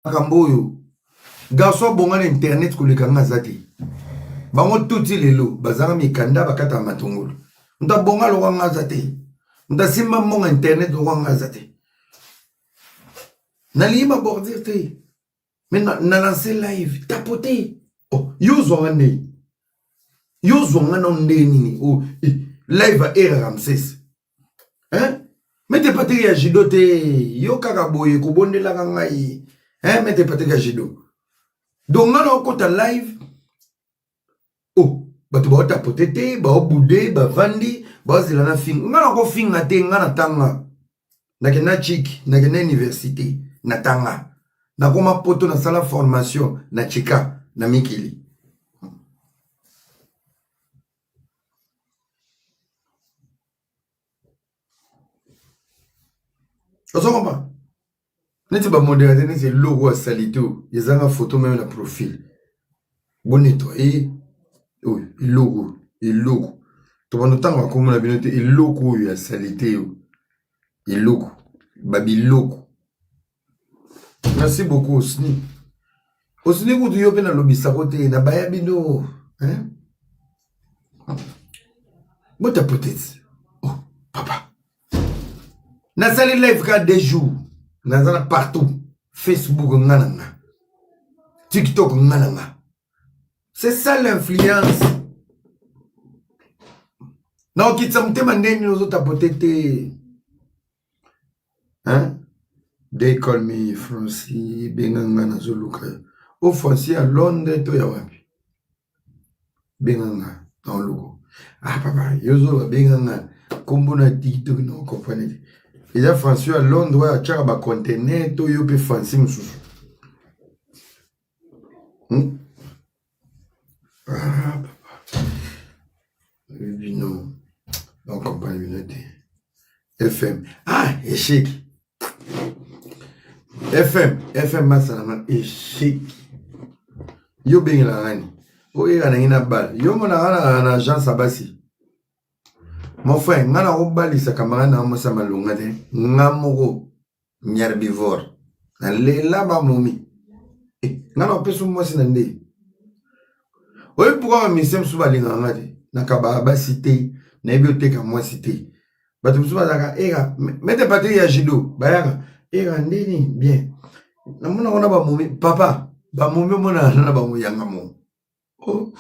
Kamboyo. Garçon bonga internet koleka ngazati. Bango tuti lelo bazanga mikanda bakata matungulu. Nda bonga lo ngazati. Nda simba monga internet lo ngazati. Nalima bordir te. Mais na lancé live tapoter. Oh, yo zongane. Yo zongana ndeni oh live era Ramsès. Hein? Mettez pas tes jido te yo kaka boye ko bondela ngai. Hein, mettez pas tes jido. Donc ngana ko ta live. Oh, bato ba tapoter te, ba obude, ba vandi, ba zilana fing. Ngana ko finga te ngana tanga. Na kena chik, na kena université, na tanga. Na koma poto na sala formation na chika na mikili. Ozo komba. Neti ba modérateur neti logo a salito, yezanga photo même na profil. Bon nettoyer. Oui, logo, logo. To ba notanga ko mona binote logo ya salité yo. Logo, babi logo. Merci beaucoup Osni. Osni kutu yo pe na lobisa kote na baya bino, hein? Bota peut-être. Oh, papa. Na sali live ka des jours. Na zana partout. Facebook ngananga. TikTok ngananga. C'est ça l'influence. Na okitsa mutema ndeni ozo tapoter te. Hein? They call me Francis Benganga na Zoluka. Au Francis à Londres to ya wapi. Benganga dans logo. Ah papa, yozo Benganga kombo na TikTok no comprenez. Et là Francis à Londres à tchaka ba conteneur to yo pe Francis mususu. Ah papa. Non. Donc compagnie FM. Ah, échec. FM masana échec. Yo bengela ngani. O ira na ngina bal. Yo mona na Jean Sabasi. Mon frère, ngana o balisa camarade na mosa malunga de. Ngamoko herbivore. Na lela ba momi. Ngana o peso mosi na nde. Oye pourquoi misem suba linga ngati. Na kaba ba cité, na bibliothèque moi cité. Bato suba zaka ega mette patrie ya jido. Bayaka ega ndeni bien. Na mona ona ba momi papa. Ba momi mona na ba moyanga mo. Oh.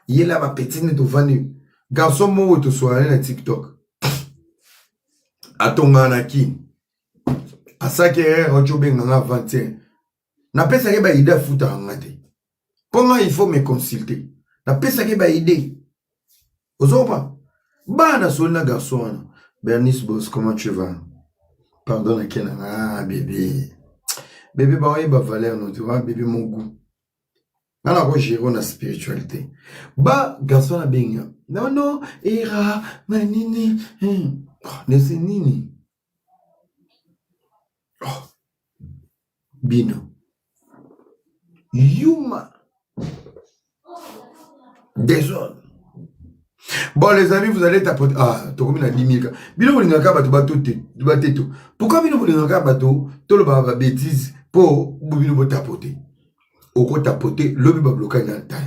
Yela ba petite to vanu. Garçon mo to soirée na TikTok. Atonga na ki. Asake rocho benga 21. Na pesa ke ba ida futa ngate. Comment il faut me consulter? Na pesa ke ba idée. Ozopa. Bana solna garçon. Bernice Boss, comment tu vas? Pardon à Kenan. Ah bébé. Bébé ba oye ba valeur non, tu vois, bébé mon goût. Nana ko gérer na spiritualité. Ba garçon na benga. Non non, era manini. Ne c'est nini. Oh. Bino. Yuma. Désolé. Bon les amis, vous allez tapoter. Ah, tu as 10 000. Bino bolingaka bato bateto. Pourquoi bino bolingaka bato tolo ba bêtise pour bino bo tapoter. Oko tapoter, lobi ba bloquer na ta.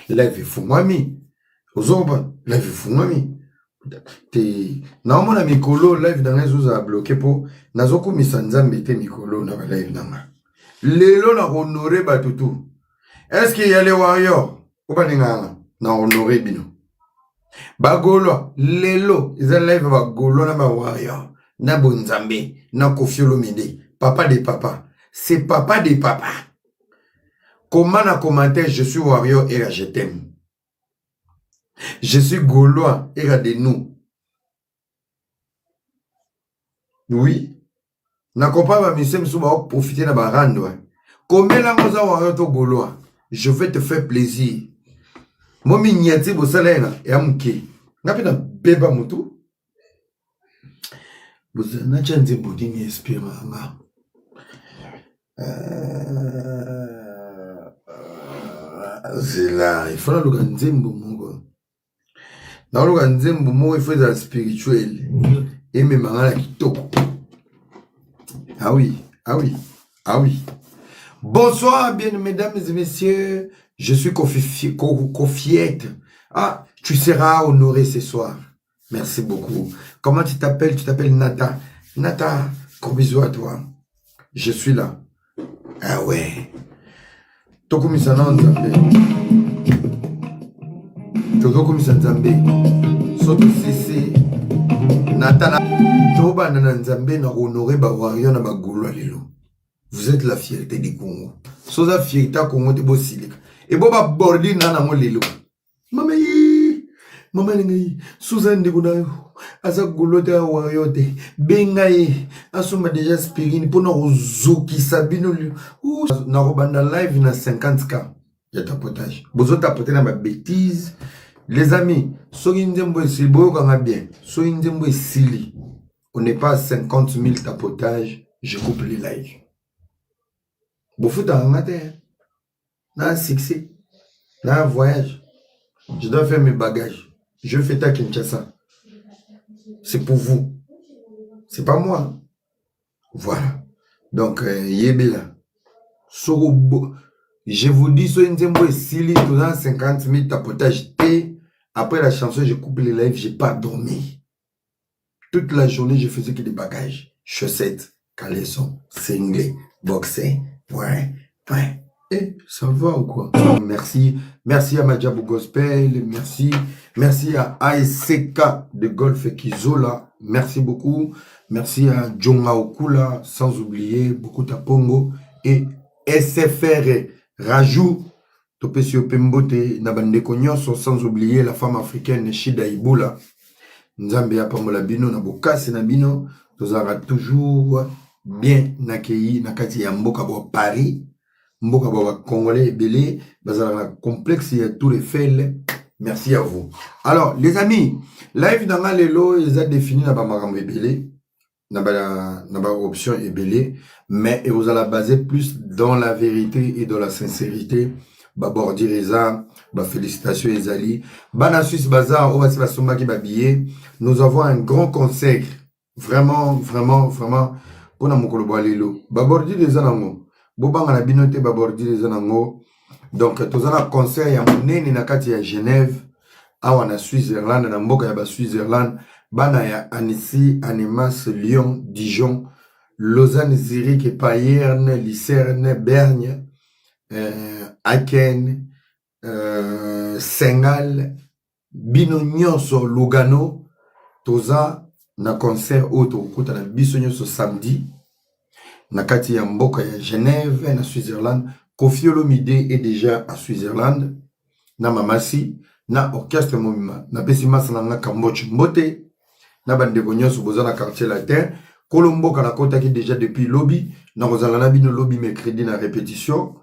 Live fumami. Ozoba, live fumami. Te na mona mikolo live dans les autres bloqué pour nazoko misanzambe te mikolo na live nanga. Lelo na honorer batutu. Est-ce qu'il y a les warriors? Ou pas na honorer bino. Bagolo, lelo, ils live bagolo na ba warrior. Na bonzambe, na kofiolo mide. Papa des papas. C'est papa des papas. Comment na commentaire je suis warrior et je t'aime. Je suis gaulois et de nous. Oui. Na comprends pas monsieur Moussa profiter na ba rando. Combien la moza warrior to gaulois? Je vais te faire plaisir. Momi nyati bo salena et amke. Ngapina beba mutu. Boza na chanze bodini espira nga. C'est là, il faut le nzembo mongo. Na le nzembo mongo il faut être spirituel. Et même ngala kitoko. Ah oui, Ah oui. Ah oui. Bonsoir, bien, mesdames et messieurs. Je suis Kofiette. Ah, tu seras honoré ce soir. Merci beaucoup. Comment tu t'appelles? Tu t'appelles Nata. Nata, gros bisous à toi. Je suis là. Ah ouais. Tokumisana Nzambe. Tokumisana Nzambe. Soto Sisi. Nata. Toba Nana Nzambe na honoré ba warrior na ba goulwa lelo. Vous êtes la fierté du Congo. Soza fierté Congo te bosilika. Et boba bordi nana mo lelo. Mama yi. Mama ngai. Suzanne de Goudayo. Asa goulote a wariote. Bengaye. Asuma déjà spirine. Pona ozoki sabino li. Na robanda live na 50K. Ya tapotage. Bozo tapoter na ma bêtise. Les amis. Soki nzembo esibo kanga bien. Soki nzembo esili. On n'est pas à 50 000 tapotages. Je coupe les lives. Bofuta en matin. Dans un succès. Dans un voyage. Je dois faire mes bagages. Je fais ta Kinshasa. C'est pour vous. C'est pas moi. Voilà. Donc, Yébela. Je vous dis, soyez un Sili, dans 50 000 tapotages. Et après la chanson, je coupe les lives, j'ai pas dormi. Toute la journée, je faisais que des bagages. Chaussettes, caleçons, cinglés, boxers. Ouais. Et ça va ou quoi? Merci. Merci à Madjabou Gospel. Merci à ASCK de Golf Kizola. Merci beaucoup. Merci à Djonga Okula. Sans oublier beaucoup Tapongo. Et SFR Rajou. Topesio Pembote. Nabande Konyoso. Sans oublier la femme africaine Shida Iboula. Nzambe Apambola Bino. Nabokase Nabino. Nous aurons toujours bien accueilli Nakati Yamboka Paris. Mboka Baba Congolais belé, bazala complexe, il y a tous les faits. Merci à vous. Alors, les amis, live dans lelo, ils ont défini na ba makambo belé, na ba option belé, mais vous allez baser plus dans la vérité et dans la sincérité. Ba bordi reza, ba félicitations Ezali, ba na Suisse bazar, on va se basomba qui babillé. Nous avons un grand concert, vraiment pour na mokolo ba lelo. Ba bordi reza nango. Bobanga na binote babordi les anango. Donc, tous un concert ya monene na kati ya Genève, awa na Switzerland, na mboka ya ba Switzerland, bana ya Annecy, Annemasse, Lyon, Dijon, Lausanne, Zurich, Payerne, Lucerne, Berne, Aken, Sengal, bino nyonso Lugano, toza na concert auto kuta na biso nyonso samedi. Nakati ya mboka ya Genève, na Switzerland, Koffi Olomide est déjà à Switzerland, na Mamasi, na orchestre Momima, na Pessimasa na Kamboche Mbote, na bandeko nyonso boza na quartier latin, Kolombo Kanakota qui déjà depuis lobby, na Rosalana bino lobby mercredi na répétition.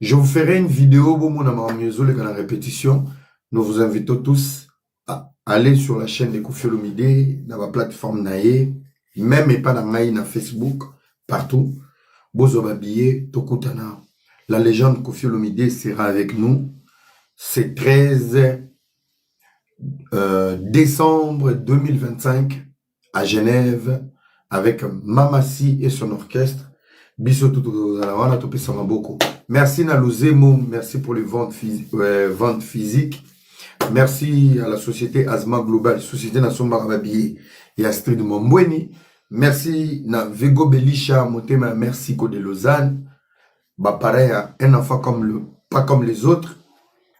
Je vous ferai une vidéo pour mon amamiozole na répétition. Nous vous invitons tous à aller sur la chaîne de Koffi Olomide, na ma plateforme nae, même et pas na maï na Facebook. Partout, Bozo Babiye, Tokutana. La légende Koffi Olomide sera avec nous. C'est 13 décembre 2025 à Genève avec Mamasi et son orchestre. Biso Tutuzalawana Topesa Maboko. Merci Naluzemo, merci pour les ventes physiques. Merci à la société Asma Global, société Nassomba Babiye et Astrid Mombweni. Merci na Vego Belisha, Motema, merci de Lausanne. Bah pareil, un enfant pas comme les autres.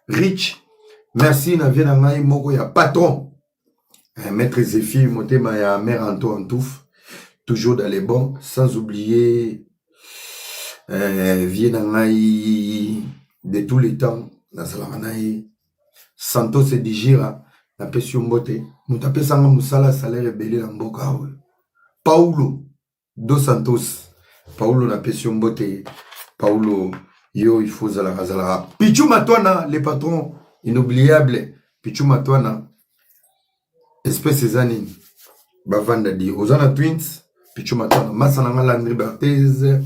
Rich, merci na Vienna Moko, ya patron. Maître Zéphi, Motema, ya mère Anto Antouf. Toujours dans les bons, sans oublier Vienna de tous les temps. Na Salamanaï. Santos et Dijira, na Pession Mbote. Moutape Sanga Moussala, salaire belé na Mboka. Paulo dos Santos. Paulo na Pession Mbote. Paulo, yo, il faut Zala. Pichou Matouana, les patrons inoubliables. Pichou Matouana. Espèce Zani. Bavanda di. Ozana Twins. Pichou Matouana. Massananga Landry Barthez.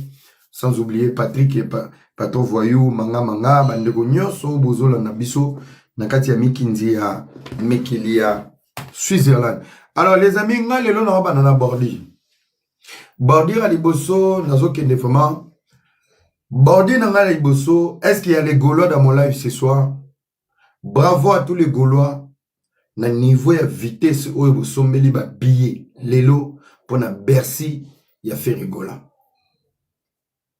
Sans oublier Patrick et Patron Voyou. Manga. Bandego Nyoso. Bozola Nabiso. Nakati ya Mikinzi ya Mekilia. Switzerland. Alors les amis, nga lelo na banana bordi. Bordir à Liboso, Nazo Kendefama. Bordir à Liboso, est-ce qu'il y a les Gaulois dans mon live ce soir? Bravo à tous les Gaulois. Na niveau ya vitesse oyo bosombeli ba billet lelo pour na Bercy ya fait rigola.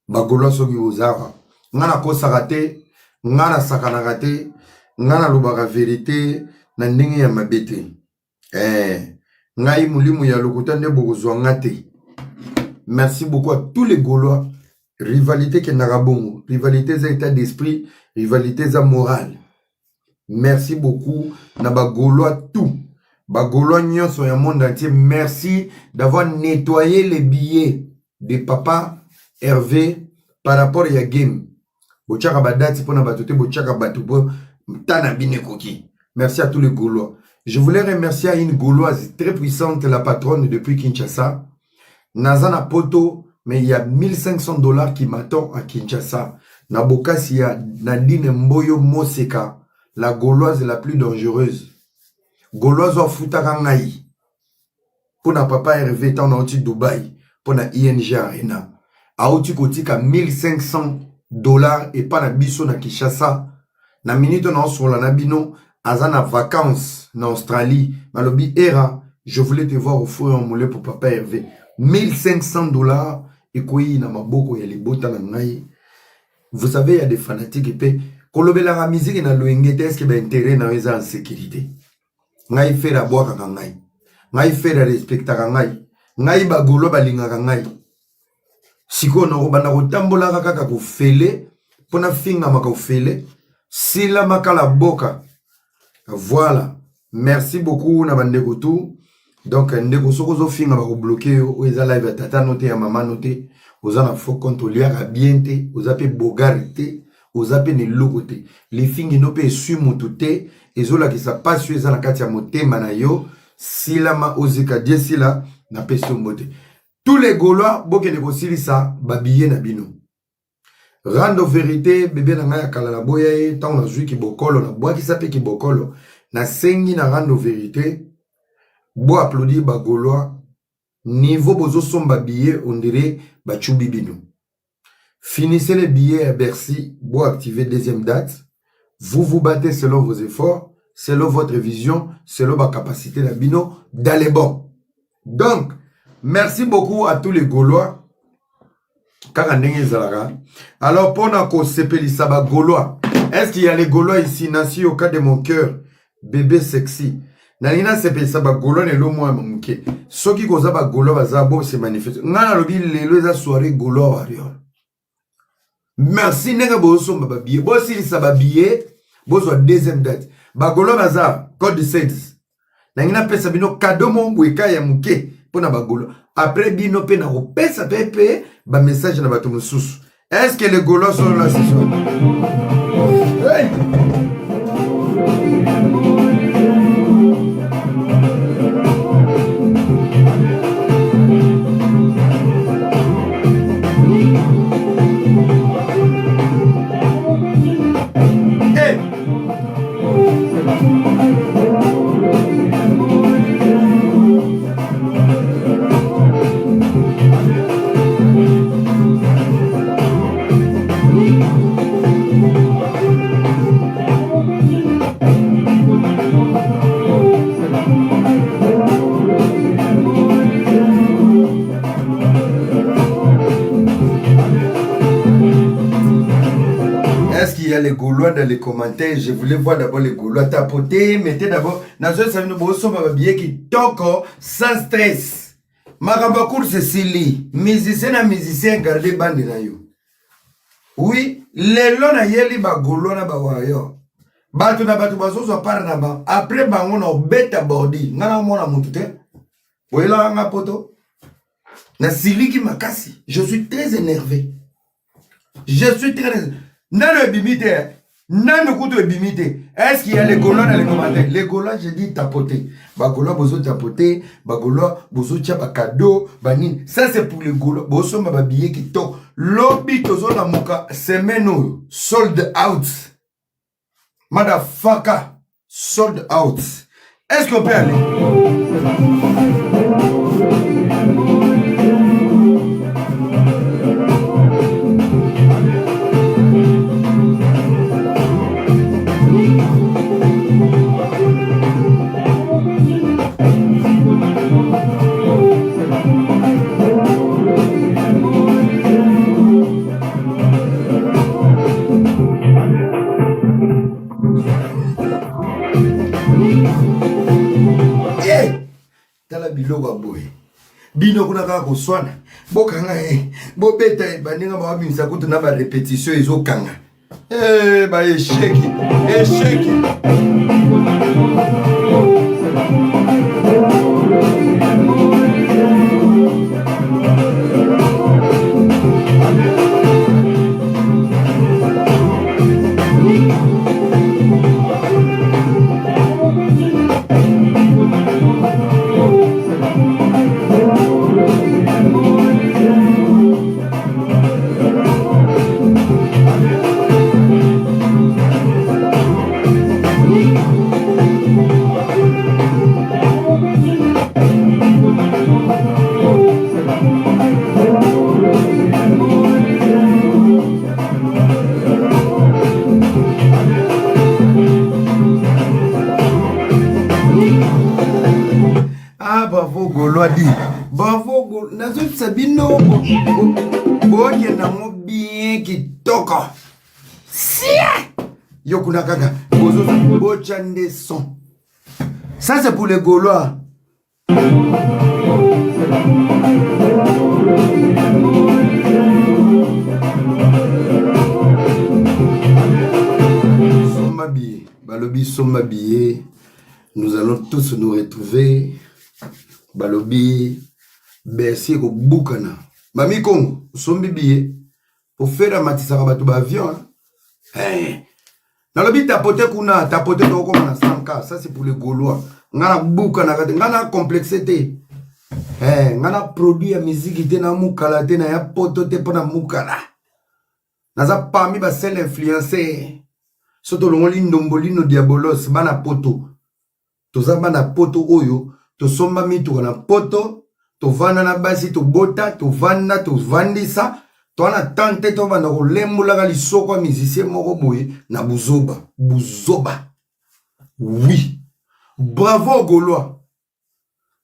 Ba Gaulois soki ozara. Ngana ko sarate, ngana sakana rate, ngana lobaka vérité na ndenge ya mabete. Ngai mulimu ya lokuta nde bokozwa ngate. Merci beaucoup à tous les Gaulois. Rivalité qui n'a bongo, rivalité za état d'esprit, rivalité za morale. Merci beaucoup na ba Gaulois tout. Ba Gaulois nyonso ya monde entier, merci d'avoir nettoyé les billets de papa Hervé par rapport à game. Bochaka badati pona batote bochaka batubo tana bine koki. Merci à tous les Gaulois. Je voulais remercier une Gauloise très puissante, la patronne depuis Kinshasa. Nazana Poto, mais il y a $1500 qui m'attendent à Kinshasa. Nabokasi ya Nadine Mboyo Moseka, la Gauloise la plus dangereuse. Gauloise wa futaka ngai. Pona papa Hervé tan na oti Dubaï, pona ING Arena. Aoti kotika $1500 et pas na biso na Kinshasa. Na minute na osola na bino, azana vacances na Australie. Malobi era, je voulais te voir au four en moulin pour papa Hervé. $1500 et quoi na maboko ya libota na ngai. Vous savez, il y a des fanatiques qui paient. Kolobela la musique na loengete, est-ce qu'il y a intérêt na en sécurité? Ngai fait la boire kaka ngai. Ngai fait la respecta kaka ngai. Ngai ba golo ba linga kaka ngai. Siko na ko bana ko tambola kaka ko fele, pona finga maka ko fele, sila makala boka. Voilà. Merci beaucoup na bande tout. Donc, ndeko soko finga ba ko bloquer o eza live tata noté ya mama noté, oza na faux contrôler à bien te, oza pe bogarité, oza pe ne lokote. Les fingi no pe su mututé, ezola ki sa pas su eza na kati ya motema na yo, sila ma ozeka die sila na pe su mbote. Tous les Gaulois boke ne ko silisa ba billet na bino. Rando vérité bébé na nga ya kala na boya e tant na zui ki bokolo na boa ki sape ki bokolo na sengi na rando vérité. Bo applaudir ba Gaulois niveau bozo somba billet on dirait ba chubibino. Finissez les billets à Bercy, bo activez deuxième date. Vous vous battez selon vos efforts, selon votre vision, selon votre capacité d'abino d'aller bon. Donc, merci beaucoup à tous les Gaulois. Alors, pour nous sepelisa ba Gaulois, est-ce qu'il y a les Gaulois ici, nassi au cas de mon cœur, bébé sexy? Nalina sepelisa ba Gaulois ne lo moi mouke. Soki koza ba Gaulois baza bo se manifeste. Ngana lobi lelo eza soirée Gaulois warrior. Merci nega boso ba billet. Bo silisa ba billet, bo so deuxième date. Ba Gaulois baza code 16. Nangina pesa bino cadeau mon bweka ya muke pona ba Gaulois. Après bino pe na ko pesa pepe ba message na bato mususu. Est-ce que les Gaulois sont là ce soir? Hey! Les Gaulois dans les commentaires, je voulais voir d'abord les Gaulois tapoter, mettez d'abord dans ce ça nous bosso ma billet qui toko sans stress. Marabakour c'est Sili, musicien garder bande na yo. Oui, les lona yeli ba Gaulois na ba wayo. Batu na batu bazo so par na ba. Après bango na beta body, ngana mona mutu te. Wela nga poto. Na Sili qui makasi. Je suis très énervé. Nan le bimite, nan le couteau bimite. Est-ce qu'il y a les Gaulois dans les commentaires? Les Gaulois, je dis tapoter. Ba Gaulois, bozo tapoter. Ba Gaulois, bozo tia ba cadeau. Ba nini. Ça, c'est pour les Gaulois. Bozo ma billet qui to. Lobby tozo na muka. Semeno. Sold out. Motherfucker. Sold out. Est-ce qu'on peut aller? biloko boy. Bino kuna kaka koswana. Bokanga bobeta baninga ba bimisa kutu na ba répétition ezokanga. Ba échec. Bravo Goloadi. Bravo Goloadi. Nazo Sabino. Boye na mo bien qui toka. Yokuna kaka. Bozo bochande son. Ça c'est pour les Gaulois. Sommabié. Balobi sommabié. Nous allons tous nous retrouver. Balobi, Bercy au Boukana. Mami Congo, sombi billet. Pour faire la matissa rabatou avion. Dans le but tapoter kuna, tapoter comme on a 100K. Ça c'est pour les Gaulois. Ngana Boukana, ngana complexité. Ngana produit la musique qui est dans Moukala, te na ya poto te pona Moukala. Naza parmi ba seul influencé. Soto longoli ndombolino diabolos, bana poto. Toza bana poto oyo. To somba mi to na poto, to vanda na basi to bota, to vanda to vandisa, to ana tante to vanda ko lembola ka lisoko musicien moko boye na buzoba. Oui. Bravo Gaulois.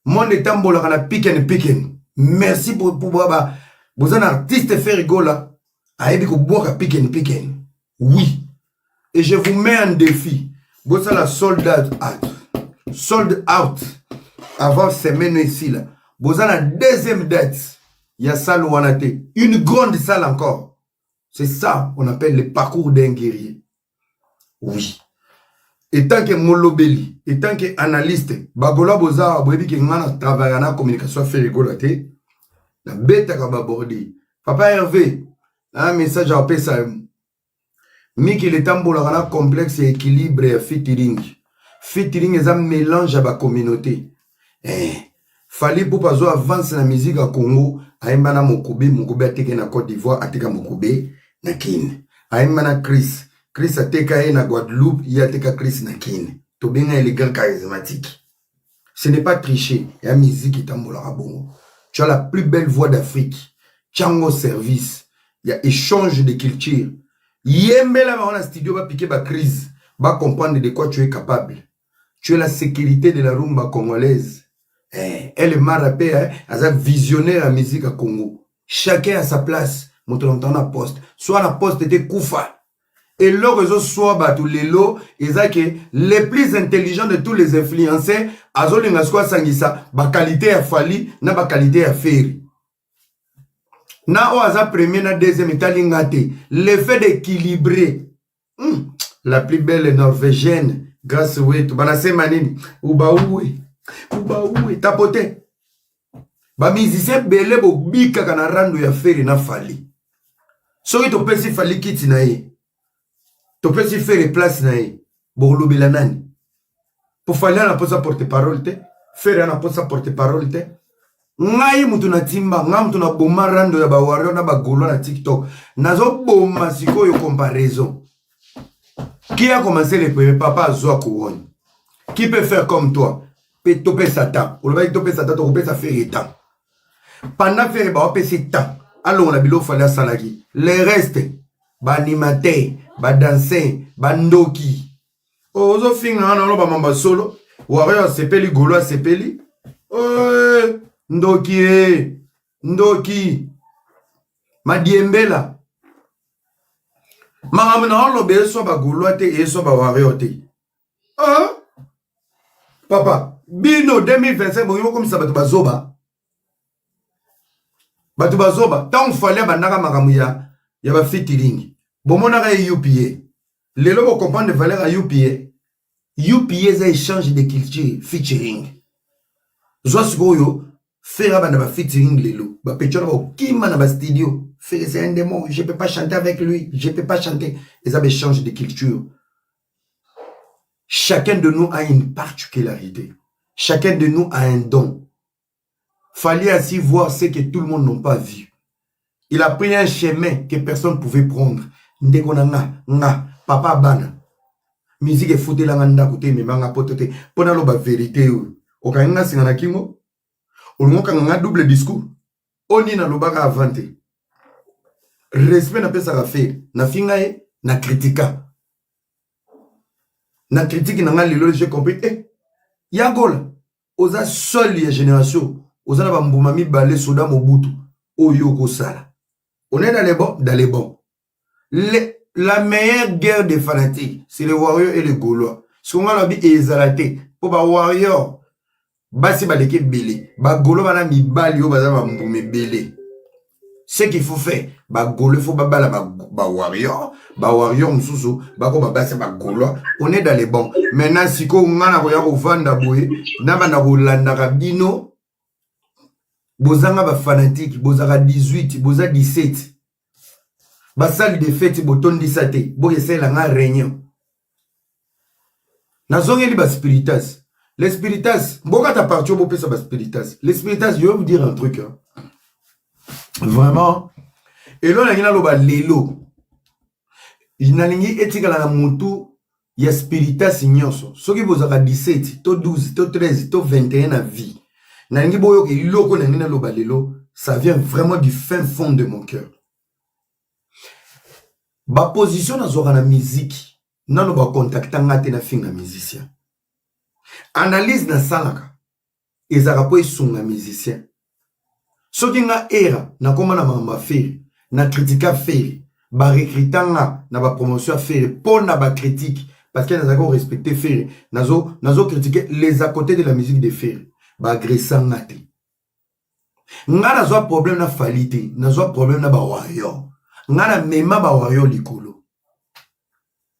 Mon etambola kana piken. Merci pour baba. Vous un artiste fait rigola. Ayebi ko boka piken. Oui. Et je vous mets en défi. Vous la sold out. Avant semaine ici là. Vous avez la deuxième date. Il y a salle où on a été. Une grande salle encore. C'est ça qu'on appelle le parcours d'un guerrier. Oui. Et tant que molobeli, et tant que analyste, bagola boza boebi ke ngana travailler na communication fait rigoloter. La bête à babordi. Papa Hervé, un message à appeler ça. Miki le tambola na complexe et équilibre et featuring. Featuring est un mélange à la communauté. Fali pour pas avancer la musique à Congo, aimba na Mokobe ateke na Côte d'Ivoire, ateka Mokobe na Kin. Aimba na Chris ateka na Guadeloupe, il ateka Chris na Kin. To benga les grands charismatiques. Ce n'est pas tricher, il y a musique qui tambola bongo. Tu as la plus belle voix d'Afrique. Tchango service, il y a échange de culture. Yembela va en studio va piquer ba crise, va comprendre de quoi tu es capable. Tu es la sécurité de la rumba congolaise. Elle est marapée, elle est visionnaire à la musique à Congo. Chacun a sa place. Montre dans la poste. Soit la poste était Koufa. Et le réseau soit batou lelo, ils ont que les plus intelligents de tous les influenceurs, azolinga soit sangisa, ba qualité a fali, na ba qualité a ferry. Na oaza premier na deuxième étalingate. L'effet d'équilibrer. La plus belle norvégienne, grâce à tout. Banase manini. Ubaoué, tapote. Ba musicien belé bo bika kana rando ya feri na fali. Soki to pesi fali kiti na ye. To pesi feri place na ye. Bo lobela nani. Po fali ana posa porte-parole te. Feri ana posa porte-parole te. Ngai mutu na timba, ngai mutu na boma rando ya ba wario na ba golo na TikTok. Nazo boma siko yo comparaison. Qui a commencé le premier papa Zoa Kouron? Qui peut faire comme toi? Peut toper Satan. On va toper Satan, on peut faire état. Pendant faire ba opesi temps. Alors on a bilo fallait salagi. Les restes, ba animateur, ba danser, ba ndoki. Ozo finga na ba mamba solo. Wario sepeli golo sepeli. Ndoki. Madiembela. Maramuna olobe so ba golo te e so ba wario te. Papa, bino 2025, bon, comme ça, bazoba. Batu bazoba. Tant fallait banaka makamuya, ya ba featuring. Bon, mon ara UPA. Les lobos comprennent de valeur à UPA. UPA, ça échange de culture, featuring. Zoa sukoyo, faire ba featuring lelo. Ba pechola ba kima na ba studio. Faire c'est un démon, je peux pas chanter avec lui, je peux pas chanter. Et ça échange de culture. Chacun de nous a une particularité. Chacun de nous a un don. Fallait ainsi voir ce que tout le monde n'a pas vu. Il a pris un chemin que personne ne pouvait prendre. Nga, papa bana. Musique est foutée la nganda côté, mais manga potote. Pona lo ba vérité. Oka nga singana kingo. Olungoka nga double discours. Oni na lo baka avanté. Respect na pesa ka faire. Na finga e, na critica. Na critique na nga lilo j'ai compris. Ya gola. Oza seul ya génération. Oza na ba mbuma mi balé soda mobutu. Oyo ko sala. On est dans les bons, dans les bons. La meilleure guerre des fanatiques, c'est les warriors et les Gaulois. Ce qu'on a dit est exalté. Pour les warriors, basi baleke belé. Ba Gaulois bana mi bali yo baza ba mboume belé. Ce qu'il faut faire, ba Gaulois faut ba bala ba warrior msusu, ba ko ba basi ba Gaulois. On est dans les bons. Maintenant si ko ngana ko ya ko vanda boye, na bana ko landa ka bino. Bozanga ba fanatique, bozanga 18, boza 17. Basali de fête boton 17. Bo yesela nga réunion. Nazongeli ba spiritas. Les spiritas, mboka ta parti bo pesa ba spiritas. Les spiritas, je vais vous dire un truc. Hein. Vraiment. Et là na ngina lo ba lelo. Inalingi etikala na mutu ya spiritas nyonso. Soki bozaka 17, to 12, to 13, to 21 na vie. Nangi boyo ke loko na ngina lo ba lelo, ça vient vraiment du fin fond de mon cœur. Ba position na zoka na musique, nano ba contacta ngate na finga musicien. Analyse na salaka, ezaka po esunga musicien. Soki nga era na koma na mama faire, na critica faire, ba recruta nga na ba promotion faire, pona ba critique parce que nazako respecter faire, nazo critiquer les à côté de la musique de faire, ba agresser ngate. Nga nazo problème na falité, nazo problème na ba warrior. Ngana mema ba wayo likolo.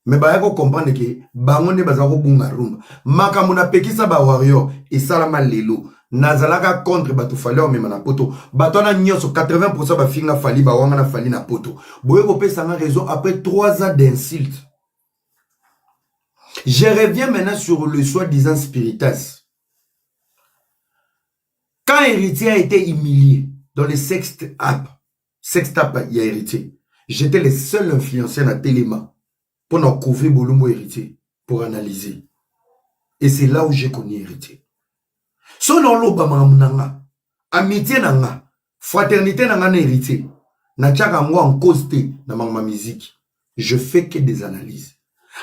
Me ba yako comprendre que bangonde bazako bunga rumba. Makamuna pekisa ba wayo et salama lelo. Nazalaka contre batu fali o mema na poto. Batona nyoso 80% ba finga fali ba wanga na fali na poto. Boye ko pesa nga raison après 3 ans d'insultes. Je reviens maintenant sur le soi-disant spiritas. Quand Héritier a été humilié dans les sextapes, il y a Héritier. J'étais le seul influenceur à Téléma pour nous couvrir Bolumbo Héritier, pour analyser. Et c'est là où j'ai connu Héritier. Son nom nanga, amitié nanga, fraternité nanga na Héritier, na tchaka moi en cause na ma musique. Je fais que des analyses.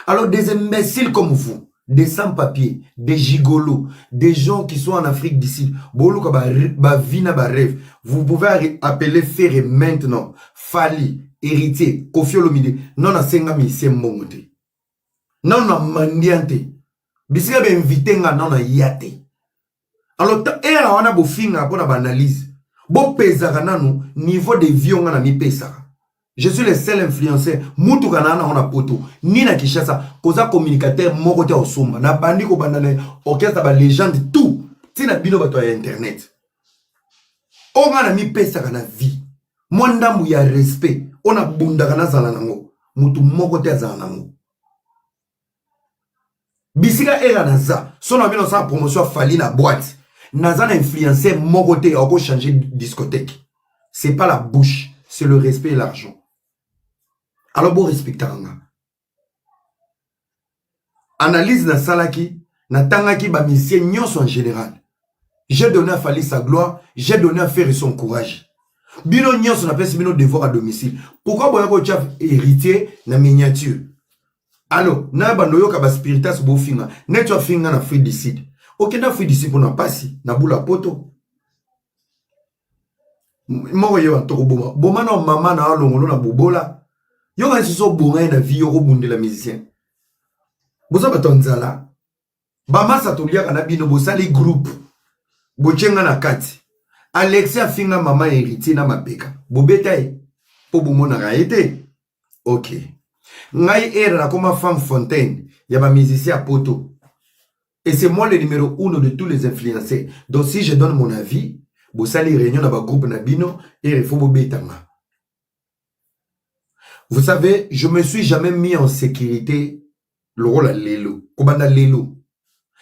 Alors des imbéciles comme vous, des sans-papiers, des gigolos, des gens qui sont en Afrique d'ici, vous pouvez appeler Ferré maintenant, Fali, Héritier, Kofi Olomide, non à Sengami, c'est monte. Non à Mandiante. Bisika be invité nga non à Yate. Alors, on a beau finga pour l'analyse. Bon pesara nanu, niveau de vie on a mis pesara. Je suis le seul influenceur. Moutou kanana on a poto. Ni na Kishasa, koza communicateur mokote au somba. Na bandi ko bandane orchestre ba légende tout. Tina bino bato ya internet. On a mis pesara na vie. Mwanda mu ya respect. On a bunda kana zala nango. Moutou mokote zala nango. Bisika era naza. Son abino sa promotion fali na boîte. Naza na influenceur mokote oko changer discothèque. C'est pas la bouche, c'est le respect et l'argent. Alors bon respecter nga. Analyse na salaki, na tangaki ba musicien nyonso en général. J'ai donné à Fali sa gloire, j'ai donné à Ferré son courage. Bino nyonso na pesi bino devoir à domicile. Pourquoi boya ko chef héritier na miniature? Alors, na bando yoka ba spiritas bo finga, neto finga na free decide. Ok na free decide pour na pasi, na bula poto. Moko yo antoko boma. Boma na mama na alongolo na bobola. Yo ga siso bonga na vie yo bundela musicien. Boza batonzala. Bamasa tolia kana bino bosali groupe. Bochenga na kati. Alexis afinga mama héritier na mapeka. Bobeta e. Po bomona raete. Ok. Ngai era na koma femme fontaine. Yaba musicien à poto. Et c'est moi le numéro 1 de tous les influenceurs. Donc si je donne mon avis, bosali réunion na ba groupe na bino et il faut bobetanga. Vous savez, je me suis jamais mis en sécurité le rôle à Lelo. Kobanda Lelo.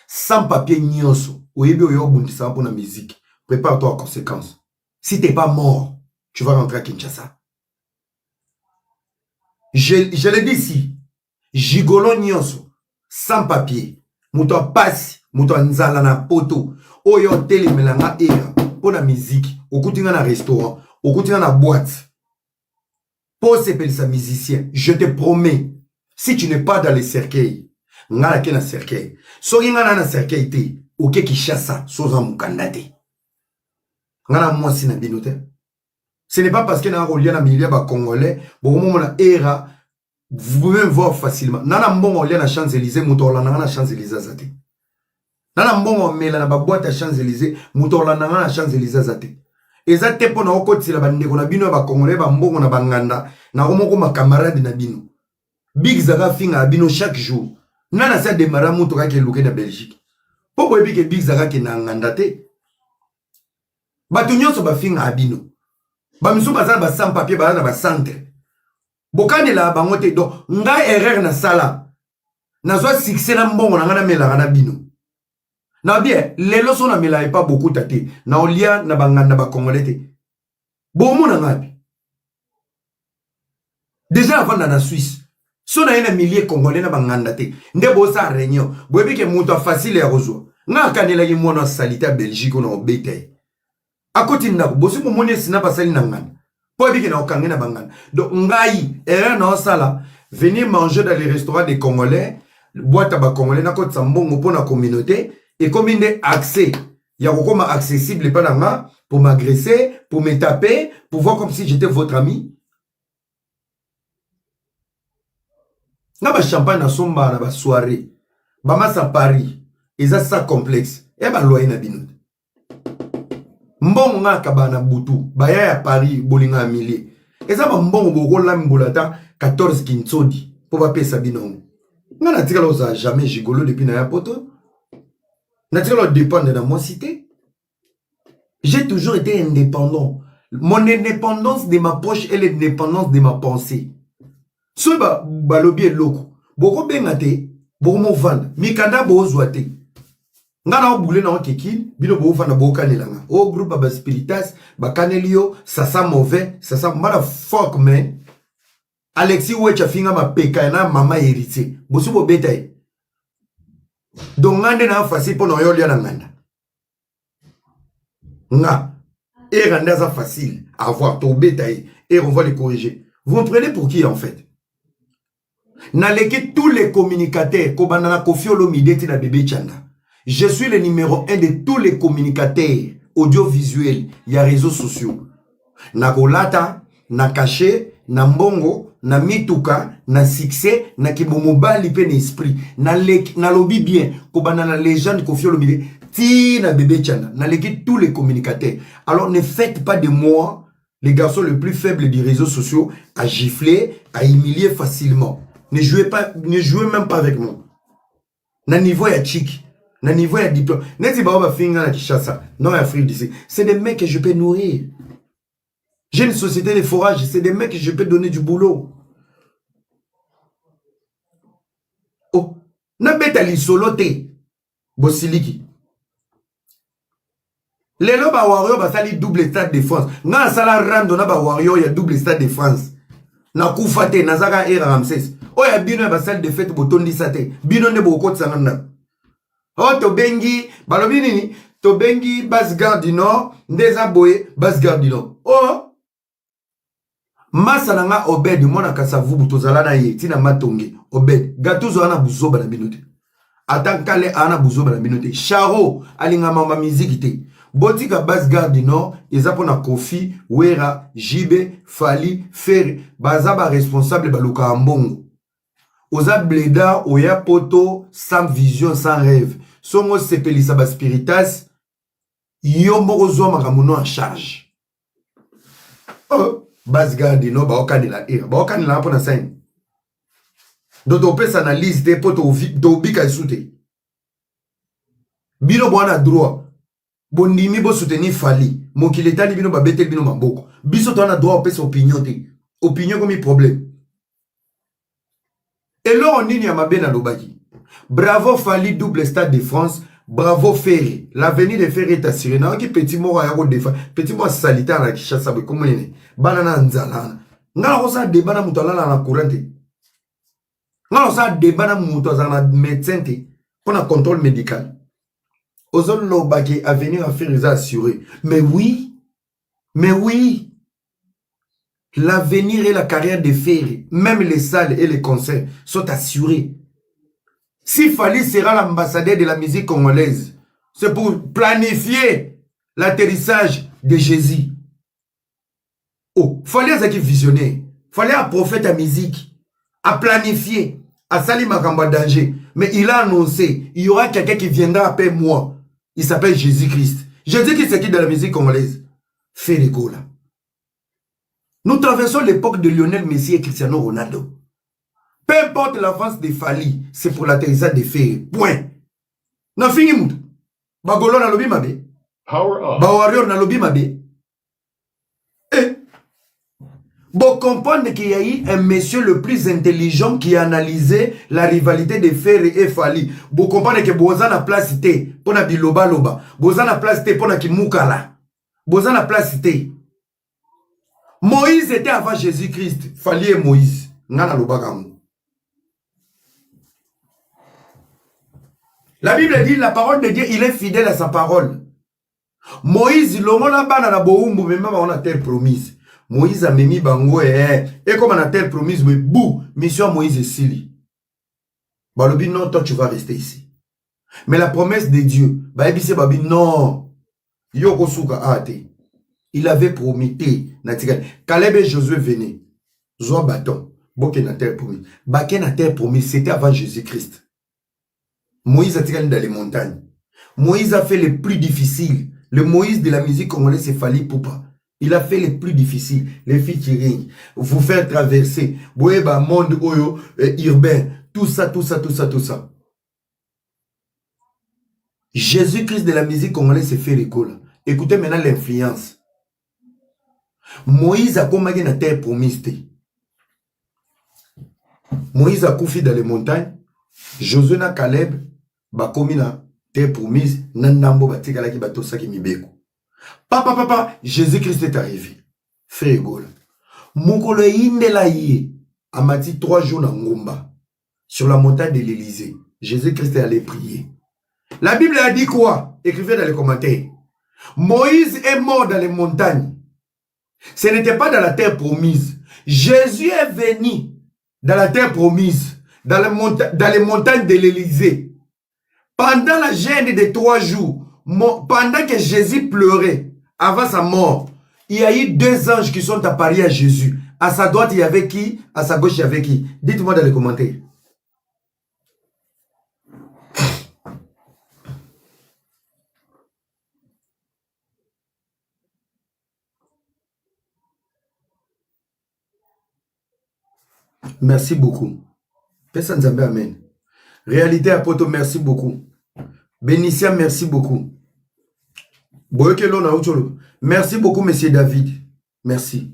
Sans papier nyonso. Oyebi oyo bundisa pour la musique. Prépare-toi aux conséquences. Si t'es pas mort, tu vas rentrer à Kinshasa. Je l'ai dit ici. Gigolo nyonso. Sans papier. Mouto passe. Mouto nzala na poto. Oyo tele melanga era. Pour la musique. Okutinga na restaurant. Okutinga na boîte. Pour ces petits musiciens, je te promets, si tu n'es pas dans les cercueils, ngana ke na cercueil. Soki ngana na cercueil te, oke ki chassa, soza mukanda te. Ngana mwasi na binote. Ce n'est pas parce que na rolia na milieu ba congolais, bon moment na era, vous pouvez voir facilement. Nana mbongo lia na Champs-Élysées, mutola na Champs-Élysées zate. Nana mbongo mela na ba boîte à Champs-Élysées, mutola na Champs-Élysées zate. Eza te po na okoti la bandeko na bino ba congolais ba mbongo na banganda na omoko ma camarade na bino. Big Zaga finga bino chaque jour. Nana sa demara muto ka ke luke na Belgique. Po boyebi ke Big Zaga ke na nganda te. Batu nyonso ba finga bino. Ba misu bazala ba sans papier ba na ba centre. Bokane la bango te do nga erreur na sala. Na zo succès na mbongo na ngana mela na bino. Na bien, les leçons na mela pas beaucoup tate. Na olia na banganda ba congolais te. Bomo na ngapi. Déjà avant na Suisse. So na yena millier congolais na banganda te. Nde bo sa réunion. Boyebi ke muto facile ya rozwa. Nga kanela ki mwana salite à Belgique na obeta. Akoti ndako bosi mo moni sina pasali na ngana. Boyebi ke na okange na banganda. Donc ngai erreur na osala venir manger dans les restaurants des congolais, boîte à ba congolais na koti sambongo pour la communauté. Et comme il est accès, il y a encore accessible pour m'agresser, pour me taper, pour voir comme si j'étais votre ami. Na ba champagne na somba na ba soirée. Ba massa Paris, eza ça complexe. E ba loyer na bino. Mbongo nga kabana butu, ba ya Paris bolinga millier. Eza ba mbongo boko la mbulata 14 kintsodi pour ba pesa bino. Nga na tika loza jamais gigolo depuis na ya poto. Naturellement, dépendre de moi cité. J'ai toujours été indépendant. Mon indépendance de ma poche et l'indépendance de ma pensée. Ce balobi est loco. Boko bengate, boko mo vendre. Mikanda bo zoate. Ngana boulé na keki, bino bo vendre bo kanelanga. Oh groupe ba spiritas, ba kanelio, ça sent mauvais, ça sent motherfuck man. Alexis Wecha finga ma peka na mama héritier. Bosu bo betaye. Donc, ngande na facile pour nous yolia na nganda. Nga. Et randa ça facile à voir ton bétail et on va les corriger. Vous me prenez pour qui en fait? N'allez tous les communicateurs, Kobanana Kofiolo Mideti na bébé Chanda. Je suis le numéro 1 de tous les communicateurs audiovisuels, il y a réseaux sociaux. Na Golata, na Caché, na Mbongo, na mituka, na succès, na kibomobali pe na esprit, na lobby bien, kobana na légende Kofiolo Mideti, ti na bébé Chanda, na leki tous les communicateurs. Alors ne faites pas de moi, les garçons les plus faibles des réseaux sociaux, à gifler, à humilier facilement. Ne jouez même pas avec moi. Na niveau ya chic, na niveau ya diplôme. Neti ba finga na Kinshasa, non Afrique d'ici. C'est des mecs que je peux nourrir. J'ai une société de forage, c'est des mecs que je peux donner du boulot. Oh, na beta li solo te. Bosiliki. Lelo ba wario ba sali double stade de France. Nga sala rando na ba wario ya double stade de France. Na kufate na zaka era Ramsès. Oh ya bino ba salle de fête botondi sate. Bino ne boko tsangana. Oh to bengi balobi nini? To bengi Basse-Gare du Nord, ndeza boye Basse-Gare du Nord. Oh Masa nanga Obed mona kasavu butozala na ye tina matonge. Obed gatuzo ana buzoba na binote. Atankale ana buzoba na binote. Charo alinga mama musique te. Botika Basse-Gare du Nord, eza pona Kofi, Wera, Jibe, Fali, Ferre, bazaba responsable baluka ambongo. Oza bleda, oya poto, sans vision, sans rêve. songo sepelisa ba spiritas yo moko zwa makamuno en charge. Oh, bas garde no ba okanela era. Ba okanela po na saini. Doto pesa analyse te po to bika isute. Bino bwana droit. Bondimi bo soutenir Fali. Mokili tali bino ba betel bino maboko. Biso to na droit pesa opinion te. Opinion comme problème. Et là on dit à na lobaki. Bravo Fali, double stade de France. Bravo Ferry. L'avenir de Ferry est assuré. Na ki petit mot ya ko defa. Petit mot salitaire na Kinshasa be comme nene. Banana nzala. Ngala ko sa débat na muto la na courant. Ngala sa débat na muto za na médecin te. Pour un contrôle médical. Ozon lobaki avenir à faire assuré. Mais oui. Mais oui. L'avenir et la carrière de Ferry, même les salles et les concerts sont assurés. Si Fali sera l'ambassadeur de la musique congolaise, c'est pour planifier l'atterrissage de Jésus. Oh, Fali a qui visionnaire. Fali a prophète à musique, à planifier, à Sali Makamba danger. Mais il a annoncé, il y aura quelqu'un qui viendra après moi. Il s'appelle Jésus-Christ. Jésus-Christ c'est qui dans la musique congolaise? Ferry Gola. Nous traversons l'époque de Lionel Messi et Cristiano Ronaldo. Peu importe l'avance de Fali, c'est pour l'atterrissage de Ferry. Point. Non, fini moutou. Bagolo na lobi mabe. Power up. Bawario na lobi mabe. Eh. Bon, comprendre qu'il y a eu un monsieur le plus intelligent qui a analysé la rivalité de Ferry et Fali. Bon, comprendre que Boza na place té. Pona biloba loba. Boza na place té. Pona ki moukala. Boza na place té. Moïse était avant Jésus-Christ. Fali et Moïse. Ngana lobakamu. La Bible dit la parole de Dieu, il est fidèle à sa parole. Moïse, l'homme bana na boumbu, même on a terre promise. Moïse a mimi bango et comme on a terre promise, mais bou, mission Moïse et Sili. Balobi, non, toi tu vas rester ici. Mais la promesse de Dieu, babi non, yoko suka ate. Il avait promis, Caleb et Josué venaient. Zoa bâton, boke na terre promise. Baké na terre promise, c'était avant Jésus-Christ. Moïse a tiré dans les montagnes. Moïse a fait les plus difficiles. Le Moïse de la musique congolaise, c'est Fali Poupa. Il a fait les plus difficiles. Les featuring, vous faire traverser. Boeba, monde oyo, urbain. Tout ça. Jésus-Christ de la musique congolaise, c'est Ferry Gola. Écoutez maintenant l'influence. Moïse a commandé na terre promise. Moïse a couffé dans les montagnes. Josué na Caleb bakomi na terre promise nandambo batikala ki bato saki mibeko. Papa, Jésus-Christ est arrivé. Ferry Gola. Mokolo indela yé amati 3 jours na ngomba sur la montagne de l'Élysée. Jésus-Christ est allé prier. La Bible a dit quoi? Écrivez dans les commentaires. Moïse est mort dans les montagnes. Ce n'était pas dans la terre promise. Jésus est venu dans la terre promise. Dans les montagnes de l'Élysée. Pendant la gêne de 3 jours, pendant que Jésus pleurait avant sa mort, il y a eu 2 anges qui sont apparus à Jésus. À sa droite, il y avait qui? À sa gauche, il y avait qui? Dites-moi dans les commentaires. Merci beaucoup. Personne Zambé, amen. Réalité à Poto, merci beaucoup. Bénicia, merci beaucoup. Merci beaucoup, monsieur David. Merci.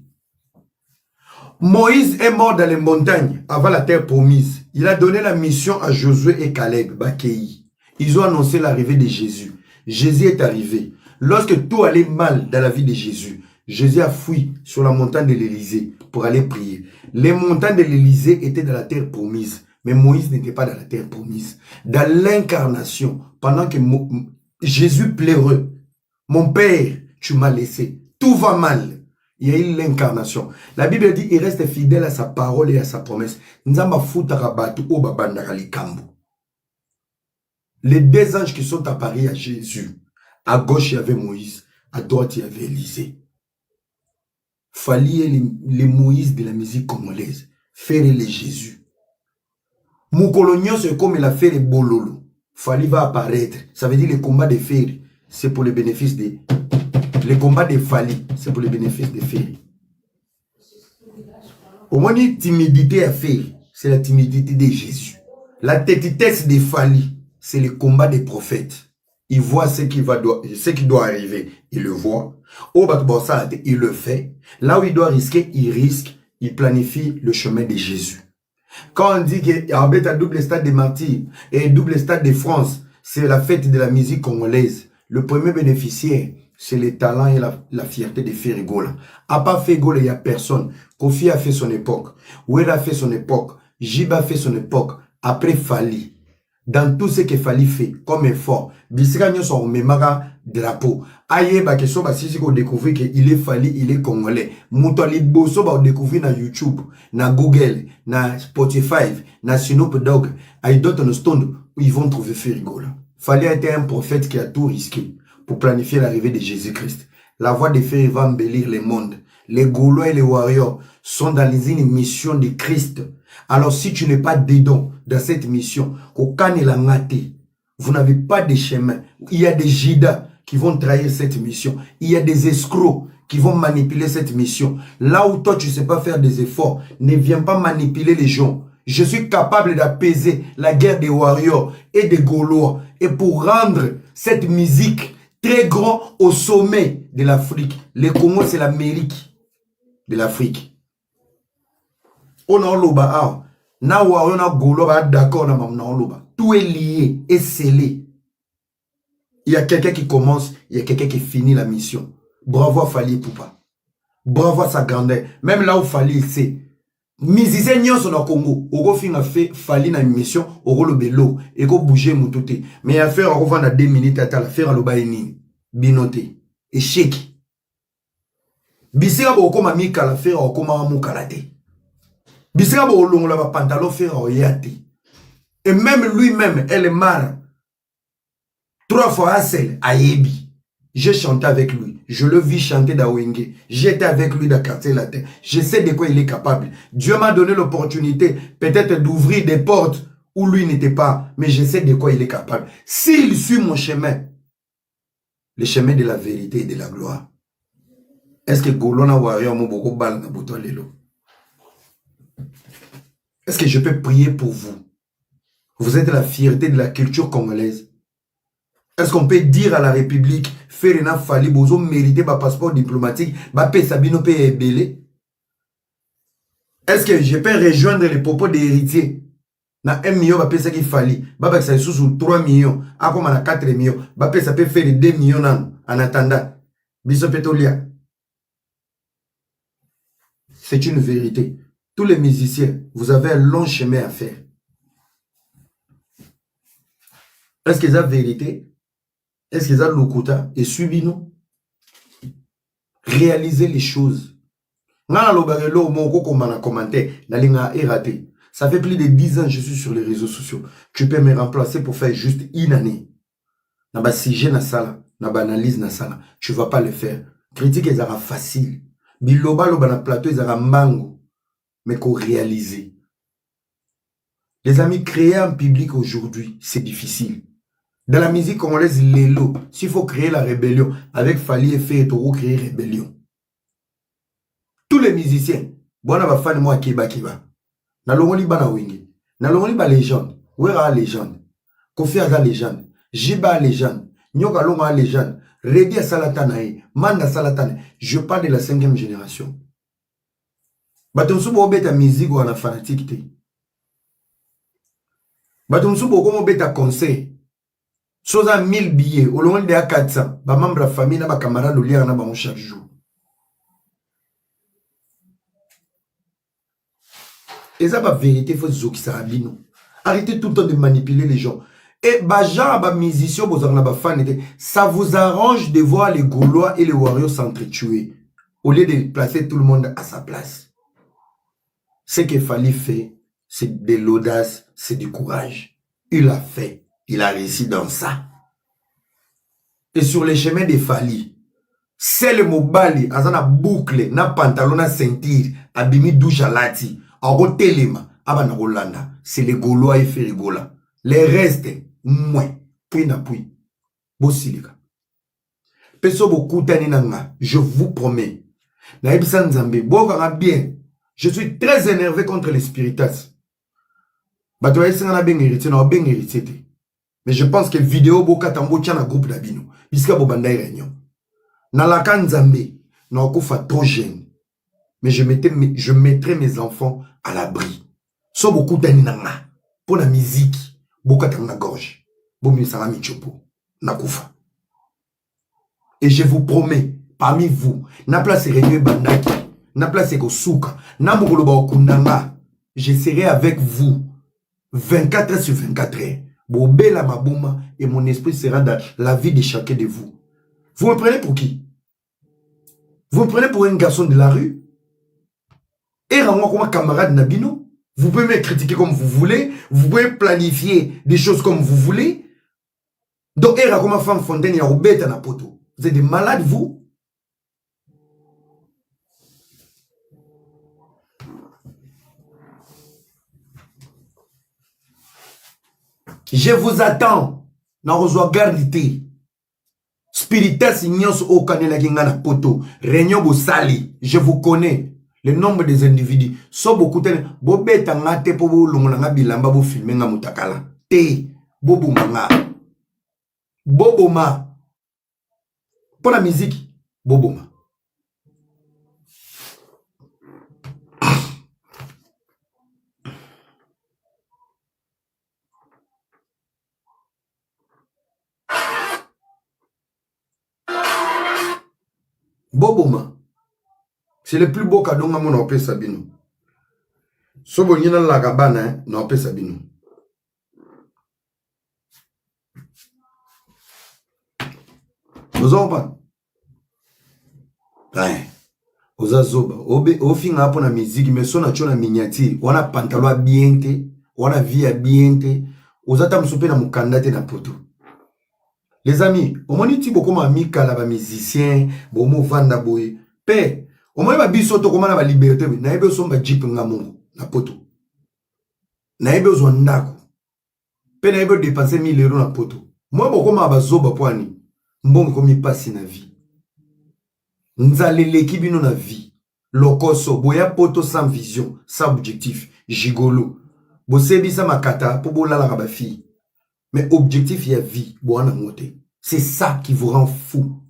Moïse est mort dans les montagnes avant la terre promise. Il a donné la mission à Josué et Caleb, Bakei. Ils ont annoncé l'arrivée de Jésus. Jésus est arrivé. Lorsque tout allait mal dans la vie de Jésus, Jésus a fui sur la montagne de l'Élysée pour aller prier. Les montagnes de l'Élysée étaient dans la terre promise. Mais Moïse n'était pas dans la terre promise. Dans l'incarnation, pendant que Jésus pleurait, mon Père, tu m'as laissé. Tout va mal. Il y a eu l'incarnation. La Bible dit, il reste fidèle à sa parole et à sa promesse. Les 2 anges qui sont apparus à Jésus. À gauche, il y avait Moïse. À droite, il y avait Élisée. Fallait les Moïse de la musique congolaise. Faire les Jésus. Mon colonial, c'est comme il a fait les bololo. Fali va apparaître. Ça veut dire les combats de Ferry, c'est pour le bénéfice des... Les combats de Fali, c'est pour le bénéfice des Ferry. Au moins, une timidité à Ferry, c'est la timidité de Jésus. La tétitesse de Fali, c'est le combat des prophètes. Il voit ce qui doit arriver, il le voit. Au Batbossat, il le fait. Là où il doit risquer, il risque. Il planifie le chemin de Jésus. Quand on dit qu'il y a un double stade des martyrs et double stade de France, c'est la fête de la musique congolaise. Le premier bénéficiaire, c'est les talents et la fierté de Ferrigola. À part Ferrigola, il n'y a personne. Kofi a fait son époque. Ouera a fait son époque. Jiba a fait son époque. Après Fali. Dans tout ce que Fali fait, comme effort, Bissika nyo son memara drapeau. Aye ba keso ba sisi ko découvrir que il est Fali, il est congolais. Muto li boso ba découvrir na YouTube, na Google, na Spotify, na Snoop Dogg, aïe d'autres stone, ils vont trouver Ferrigola. Fali a été un prophète qui a tout risqué pour planifier l'arrivée de Jésus-Christ. La voix de Ferry va embellir le monde. Les Gaulois et les Warriors sont dans une mission de Christ. Alors si tu n'es pas dedans dans cette mission, vous n'avez pas de chemin. Il y a des Jidas qui vont trahir cette mission. Il y a des escrocs qui vont manipuler cette mission. Là où toi tu ne sais pas faire des efforts, ne viens pas manipuler les gens. Je suis capable d'apaiser la guerre des Warriors et des Gaulois. Et pour rendre cette musique très grand au sommet de l'Afrique. Le Congo, c'est l'Amérique de l'Afrique. On a loba, na Warrior, na Gaulois, d'accord, na loba. Tout est lié et scellé. Il y a quelqu'un qui commence, il y a quelqu'un qui finit la mission. Bravo à Fali Poupa. Bravo à sa grandeur. Même là où Fali, c'est musicien nyonso na Congo, oko finga fait Fali na mission, oko lo belo, eko bouger mutote. Mais affaire oko vanda 2 minutes à la faire aloba eni, binote, échec. Bisika bo koma mika la faire oko ma mu karaté. Bisika bo longo la pantalon faire oyate. Et même lui-même, elle est marre. 3 fois à celle, à Yebi. J'ai chanté avec lui. Je le vis chanter d'Awenge. J'étais avec lui dans le quartier latin. Je sais de quoi il est capable. Dieu m'a donné l'opportunité peut-être d'ouvrir des portes où lui n'était pas. Mais je sais de quoi il est capable. S'il suit mon chemin, le chemin de la vérité et de la gloire, est-ce que Golona Warrior m'a beaucoup balle dans le bouton lelo? Est-ce que je peux prier pour vous? Vous êtes la fierté de la culture congolaise. Est-ce qu'on peut dire à la République, Ferena Fali, bozo mérité ba passeport diplomatique, ba pe Sabino pe ebele? Est-ce que je peux rejoindre les propos des héritiers? Na 1 million, ba pe sa ki Fali, ba ba sa sous 3 millions, a comme na 4 millions, ba pe sa peut faire 2 millions en attendant. Biso Petolia. C'est une vérité. Tous les musiciens, vous avez un long chemin à faire. Est-ce que c'est la vérité? Est-ce que c'est l'okuta? Et suivez-nous. Réalisez les choses. Ça fait plus de 10 ans que je suis sur les réseaux sociaux. Tu peux me remplacer pour faire juste une année. Si na sala, na analyse na sala, tu ne vas pas le faire. Critique est facile. Biloba loba na plateau est mango. Mais qu'on réalise. Les amis, créer un public aujourd'hui, c'est difficile. Dans la musique congolaise, l'élo, s'il faut créer la rébellion, avec Fali et Fait, Toro créer rébellion. Tous les musiciens, bon, on va faire moi Kiba Kiba. Na longoli bana wingi. Na longoli ba légende. Wera légende. Kofi Aza légende. Jiba légende. Nyoka Longa légende. Redi Salatanae. Manda Salatanae. Je parle de la 5e génération. Batonsu bo beta musique ou ana fanatique te. Batonsu bo komo beta conseil. Soza 1000 billets, au long de 400, ba membre de la famille, na ba camarade, lien na ba chaque jour. Et ça, la vérité, il faut que ça abîme. Arrêtez tout le temps de manipuler les gens. Et bah, genre, bah, musiciens, ça vous arrange de voir les Gaulois et les Warriors s'entretuer. Au lieu de placer tout le monde à sa place. Ce qu'il fallait faire, c'est de l'audace, c'est du courage. Il a fait. Il a réussi dans ça. Et sur les chemins des Fali, c'est le mobali, azana boucle, na pantalon, na ceinture, abimi douche lati, aro telema, abana Rolanda. C'est les Gaulois et Ferrigola. Les restes, moins puis na puis bosilika peso bokutani nanga je vous promets na ebisa nzambe bokanga bien je suis très énervé contre les spiritas bato bayesinga na benga héritier na benga héritier mais je pense que vidéo bokata mbo tia na groupe na bino bisika bobanda réunion na laka nzambe na okufa trop jeune mais je mettrai mes enfants à l'abri so bokutani nanga pour la musique bokata na gorge bomisanga michopo na kufa et je vous promets parmi vous na place réunion bandaki na place kosuka na mokolo ba okundanga je serai avec vous 24 heures sur 24 heures bobela mabuma et mon esprit sera dans la vie de chacun de vous. Vous me prenez pour qui? Vous me prenez pour un garçon de la rue? Et moi comme camarade Nabino? Vous pouvez me critiquer comme vous voulez, vous pouvez planifier des choses comme vous voulez. Donc, era comme femme fontaine, il y a Robert na poto. Vous êtes des malades, vous? Je vous attends. Na reçoit gardité. Spiritas ignos au kanela kingana poto. Réunion bosali. Je vous connais. Le nombre des individus. So beaucoup de bobeta ngate po bo longo nga bilamba bo filmer nga mutakala. Te bobo manga. Boboma. Pour la musique, boboma. Boboma. C'est le plus beau cadeau que mon opé Sabino. Sobo nyina la kabana na opé Sabino. Vous en pas? Ouais. Oza zoba. Obe ofinga hapo na musique mais sona chona miniature. Wana pantalon bien te, wana vie bien te. Oza ta msupe na mukandate na poto. Les amis, au moins ti boko ma mika la ba musicien, bomo vanda boy. Pe, au moins ba biso to komana ba liberté, na ebe somba jeep nga mungu na poto. Na ebe zo ndako. Pe na ebe dépenser 1000 € na poto. Moi boko ma ba zoba poani. Mbongo komi pasi na vie. Nzalele kibino na vie. Lokoso boya poto sans vision, sans objectif, gigolo. Bosebi sa makata po bolala ka ba fille. Mais objectif y a vie, c'est ça qui vous rend fou.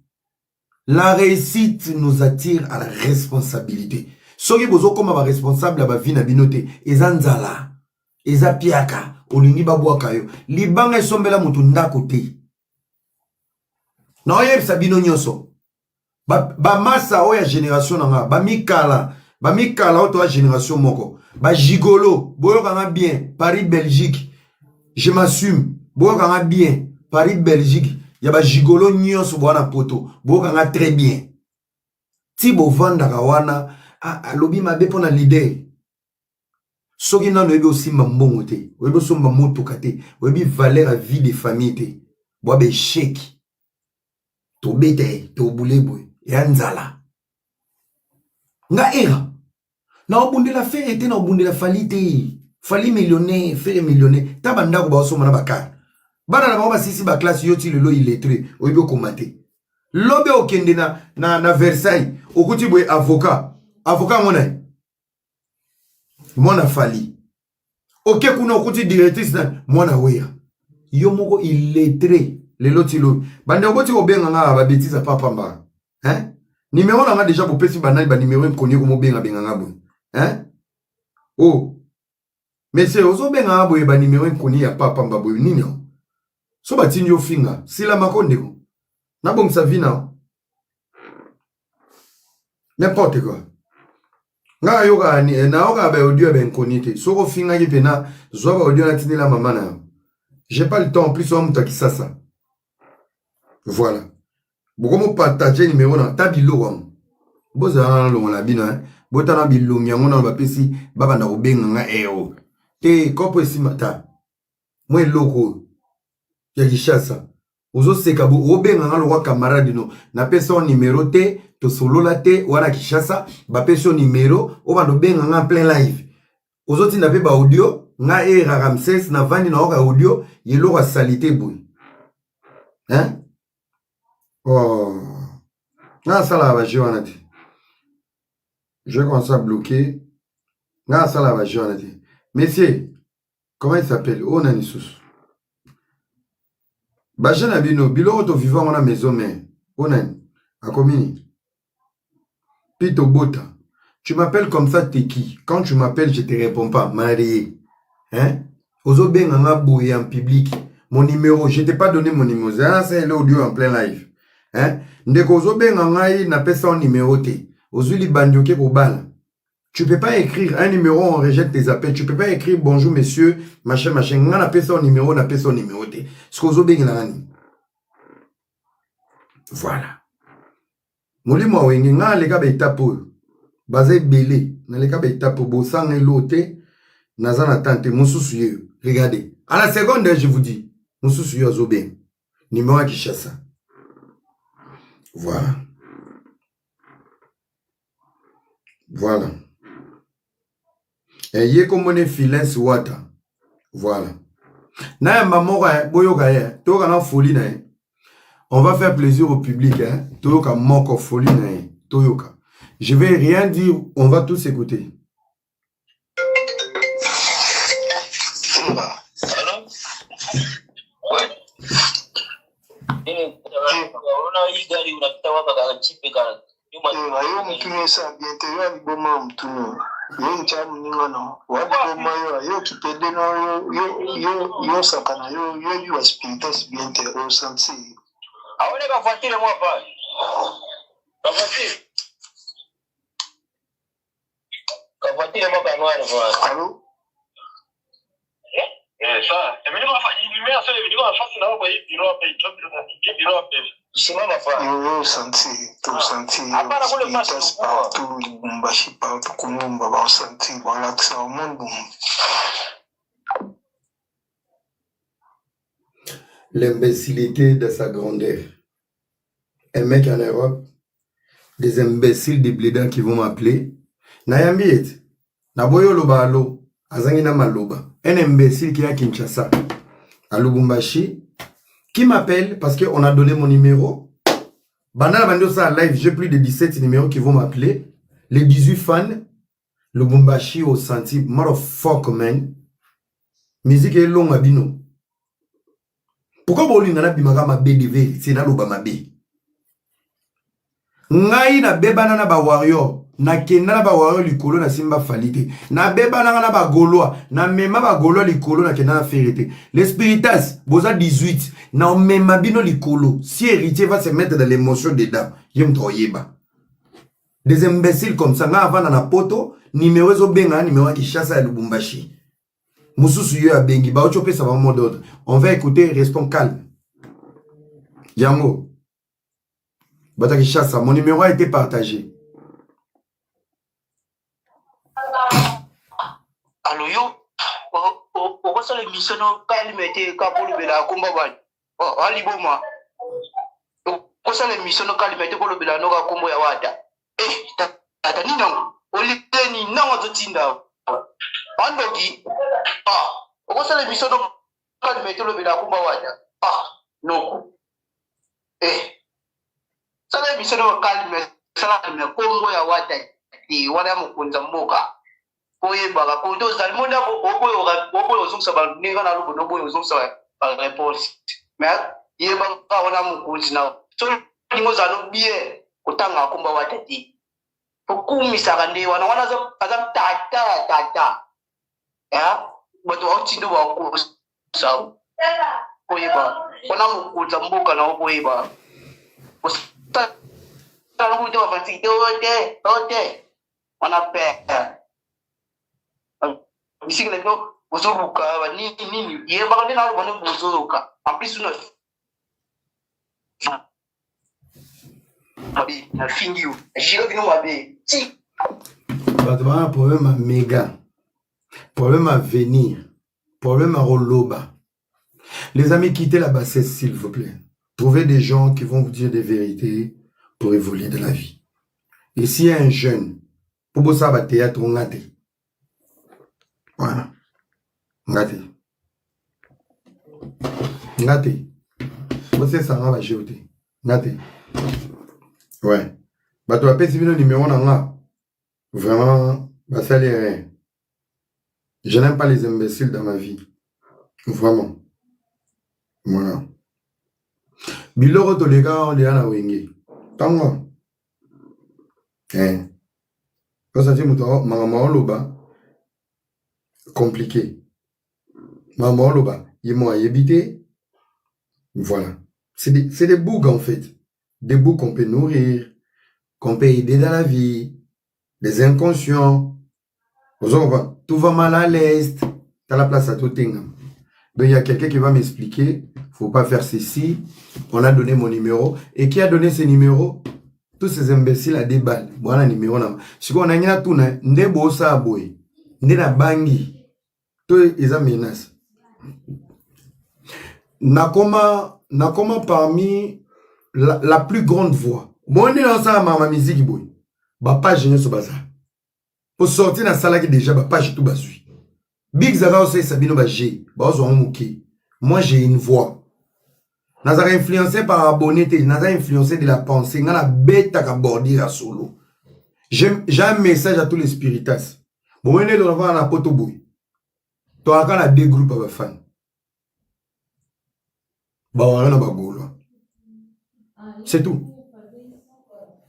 La réussite nous attire à la responsabilité. Soki bozo comme ba responsable la ba vie na binote, ezanzala, ezapiaka, olingi babwaka yo. Libanga esombela mutu ndako te. Na oye sabino nyoso. Ba massa oya génération nanga, ba mikala oto génération moko. Ba gigolo, boyo kanga bien, Paris Belgique. Je m'assume. Boka bien, Paris, Belgique, y a ba gigolo nyonso bwana poto, boka très bien. Ti bo vanda kawana, alobi mabe pona l'idée. Soki na noyebi aussi mbongo te, oyebi so moto kate, oyebi valeur à vie des familles te. Boabe chèque. To bete, to bouleboy, et anzala. Nga era. Na obunde la fer était na obunde la falite. Fali millionnaire, faire millionnaire. Tabanda ko ba so mana bakar. Bana na ba sisi ba classe yoti lelo illettré, oyebi komate. Lobe okende na Versailles, okuti boy avocat. Avocat mona fali. Ok kuna okuti directrice na mona weya. Yo moko illettré lelo tilo. Bande oboti obenga nga ba bêtise papa mba. Hein? Numéro na nga déjà bo pesi banali ba numéro mkonye ko mobenga benga nga bo. Hein? Oh. Mais c'est ozo benga nga bo ba numéro mkonye ya papa mba bo nini o? So ba tinyo finga, sila makonde ko. Na bong sa vina. N'importe quoi. Nga yoga ni na oga ba audio ben konite. So ko finga ki pena zo ba audio na tinela mama na. J'ai pas le temps en plus on mutaki sasa. Voilà. Bokomo partager numéro na tabilo wam. Boza lo la bina. Bota na bilo nyango na ba pesi baba na obenga nga eo. Te kopo esimata. Mwe loko. Ya Kishasa. Ozo sekabu obenga nga lo camarade no. Na pesa numéro te to solo la te wana Kishasa ba pesa numéro o ba no benga nga plein live. aux autres n'a pas audio, nga e Ramsès na vandi na oka audio, yelo a salité boy. Hein? Oh. Nga ça la va jouer on a dit. Je vais commencer à bloquer. Nga ça la va jouer on a dit. Messieurs, comment il s'appelle? Onanisus. Bajana bino, bilo to vivant na maison mais Onan, a commis. Pito Bota. Tu m'appelles comme ça, t'es qui? Quand tu m'appelles, je te réponds pas. Marié. Hein? Ozo benganga boué en public. Mon numéro, je t'ai pas donné mon numéro. C'est l'audio en plein live. Hein? Ndeko ozo benganga n'a pas son numéro T. Ozo li bandioke ko bala. Tu peux pas écrire un numéro, on rejette tes appels. Tu peux pas écrire bonjour monsieur, machin, machin. On n'a pas son numéro, on n'a pas son numéro T. Ce qu'ozo benganga ni. Voilà. Moli moi wenge nga leka ba etapo. Bazé belé, na leka ba etapo bo sang elote. Nazan attente, Moussoussou yeux. Regardez. À la seconde, je vous dis. Moussoussou yeux Zobé. Numéro qui chasse. Voilà. Voilà. Et yé comme on est filin wata. Voilà. Na maman boyoka ya. Toka na folie na. On va faire plaisir au public hein. Toyoka moko folie na. Toyoka. Je vais rien dire, on va tous écouter. Allô? Ça, c'est venu lumière, c'est venu en face là, yo senti, tout senti, partout, Lubumbashi, partout, Kumumba, va senti, voilà que ça au monde. L'imbécilité de sa grandeur. Un mec en Europe, des imbéciles des blédans qui vont m'appeler. Nayambiet, Naboyo Lobalo, Azangina Maloba, un imbécile qui est à Kinshasa, à Lubumbashi, qui m'appelle parce qu'on a donné mon numéro. Bandana Bandosa live, j'ai plus de 17 numéros qui vont m'appeler. Les 18 fans, Lubumbashi au senti, motherfucker man. Musique est longue à bino. Pourquoi vous n'avez pas ma BDV, c'est dans l'Obama B? Ngai na beba na ba warrior, na kenda na ba warrior likolo na simba falite. Na beba na ba goloa, na mema ba goloa likolo na kenda na ferité. Les spiritas, boza 18, na mema bino likolo. Si héritier va se mettre dans l'émotion dedans, yem toyeba. Des imbéciles comme ça, nga avant na poto, numéro zo benga, numéro qui chasse à Lubumbashi. Moussousou yo a bengi, ba ochope ça va mot d'ordre. On va écouter, restons calmes. Yango. Bataki Chassa, mon numéro a été partagé. Allo yo, o ça l'émission quand mettait kapolo bela kumba bani. Oh ali boma. O ça l'émission quand mettait polo bela no ka kumbo ya wata. Tata ni nango. Oli teni nango zotinda. Andoki. O ça l'émission quand mettait polo bela kumba wata. No. Sala bisoro kalme sala me kongo ya wata ti wana mukunza mboka koye baga ko to zalmonda oboyo ozungsa ba ninga na lubo oboyo ozungsa ba réponse mais ye ba wana mukunzi na so ningo zalo bie kutanga kumba wata ti pokumi sakande wana zo azam tata ya bato otindo ba ko sa koye ba wana mukunza mboka na oboye ba kalau kita masih ote, mana peta. Bising lagi no, buzuruka, ni, ye bakal ni nalu mana buzuruka. Ampli suno. Abi, na fingiu, jika kino mabe. Si. Un problème à méga, problème à venir, problème à roloba. Les amis, quittez la bassesse s'il vous plaît. Trouvez des gens qui vont vous dire des vérités pour évoluer dans la vie. Et s'il y a un jeune, pour bosser à théâtre, on a Ngate. Você sanga va jeter. Ngate. Ouais. Bah tu appelles si le numéro là. Vraiment, bah ça les rien. Je n'aime pas les imbéciles dans ma vie. Vraiment. Voilà. Biloko to les gars, on est à la wenge. Tango. Ça c'est maman loba. Compliqué. Maman loba. Il m'a évité. Voilà. C'est des boucs en fait. Des boucs qu'on peut nourrir, qu'on peut aider dans la vie. Des inconscients. Tout va mal à l'est. T'as la place à tout tenir. Donc il y a quelqu'un qui va m'expliquer. Faut pas faire ceci. On a donné mon numéro. Et qui a donné ce numéro? Tous ces imbéciles à des balles. Voilà numéro là. Si on a une tout na ndebo sa boy. Ndena bangi. Tout ils a menace. Nakoma parmi la plus grande voix. Bon on est dans ça ma musique boy. Ba page ne so bazar. Pour sortir dans salle qui déjà ba page tout basui. Big Zara aussi Sabino ba G. Ba ozo muki. Moi j'ai une voix. Nazara influencé par abonné, nazara influencé de la pensée, n'a la bête à bordir à solo. J'ai un message à tous les spiritas. Bon, on est dans la poto boy. Toi, quand on a deux groupes de fans. Bon, on a bagolo. C'est tout.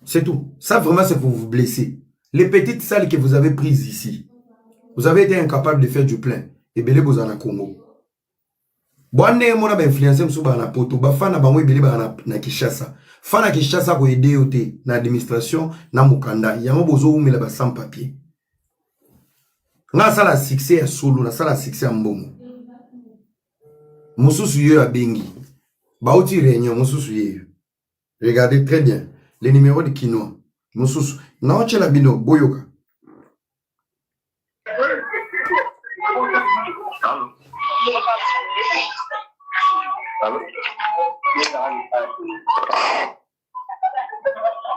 C'est tout. Ça, vraiment, c'est pour vous blesser. Les petites salles que vous avez prises ici, vous avez été incapable de faire du plein. Et belé, vous en avez Congo. Bonne mon a influencé msuba na poto ba fana ba mwebele ba na Kinshasa fana Kinshasa ko aider ote na administration na mukanda yango bozo umela ba sans papier na sala succès ya solo na sala succès ya mbongo mususu yo ya bengi ba oti réunion mususu yo regardez très bien les numéros de Kinoa mususu na ochela bino boyoka. Allô?